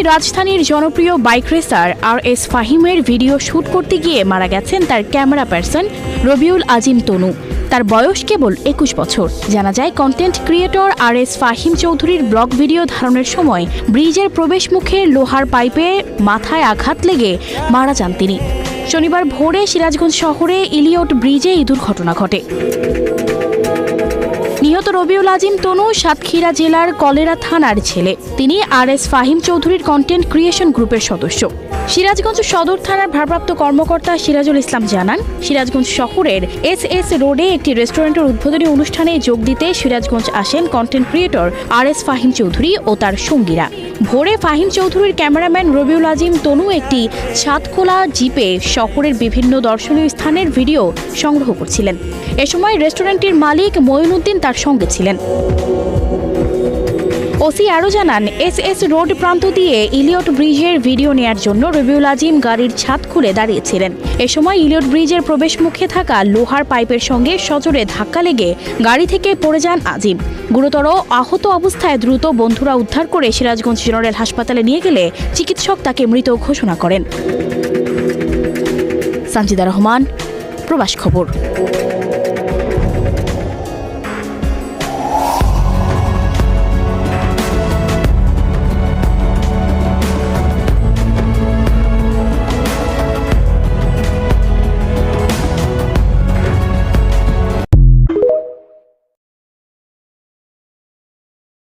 রাজধানীর জনপ্রিয় bike racer RS ফাহিমের ভিডিও শুট করতে গিয়ে মারা গেছেন তার ক্যামেরা পার্সন রবিউল আজিম তনু। তার বয়স কেবল 21 বছর। জানা যায়, কন্টেন্ট ক্রিয়েটর RS ফাহিম চৌধুরীর ব্লগ ভিডিও ধারণের সময় ব্রিজের প্রবেশ মুখে লোহার পাইপে মাথায় আঘাত লেগে মারা যান তিনি। শনিবার ভোরে সিরাজগঞ্জ শহরে ইলিয়ট ব্রিজে এই দুর্ঘটনা ঘটে। নিহত রবিউল আজিম তনু সাতক্ষীরা জেলার কলেরা থানার ছেলে। তিনি RS ফাহিম চৌধুরীর কন্টেন্ট ক্রিয়েশন গ্রুপের সদস্য। সিরাজগঞ্জ সদর থানার ভারপ্রাপ্ত কর্মকর্তা সিরাজুল ইসলাম জানান, সিরাজগঞ্জ শহরের SS রোডে একটি রেস্টুরেন্টের উদ্বোধনী অনুষ্ঠানে যোগ দিতে সিরাজগঞ্জ আসেন content creator RS Fahim Chowdhury ও তার সঙ্গীরা। ভোরে ফাহিম চৌধুরীর ক্যামেরাম্যান রবিউল আজিম তনু একটি ছাদখোলা জিপে শহরের বিভিন্ন দর্শনীয় স্থানের ভিডিও সংগ্রহ করছিলেন। এ সময় রেস্টুরেন্টটির মালিক মঈনুদ্দিন তার সঙ্গে ছিলেন। ওসি আরও জানান, SS রোড প্রান্ত দিয়ে ইলিয়ট ব্রিজের ভিডিও নেয়ার জন্য রবিউল আজিম গাড়ির ছাদ খুলে দাঁড়িয়েছিলেন। এ সময় ইলিয়ট ব্রিজের প্রবেশ মুখে থাকা লোহার পাইপের সঙ্গে সজোরে ধাক্কা লেগে গাড়ি থেকে পড়ে যান আজিম। গুরুতর আহত অবস্থায় দ্রুত বন্ধুরা উদ্ধার করে সিরাজগঞ্জ জেনারেল হাসপাতালে নিয়ে গেলে চিকিৎসক তাকে মৃত ঘোষণা করেন। সানজিদা রহমান, প্রবাস খবর।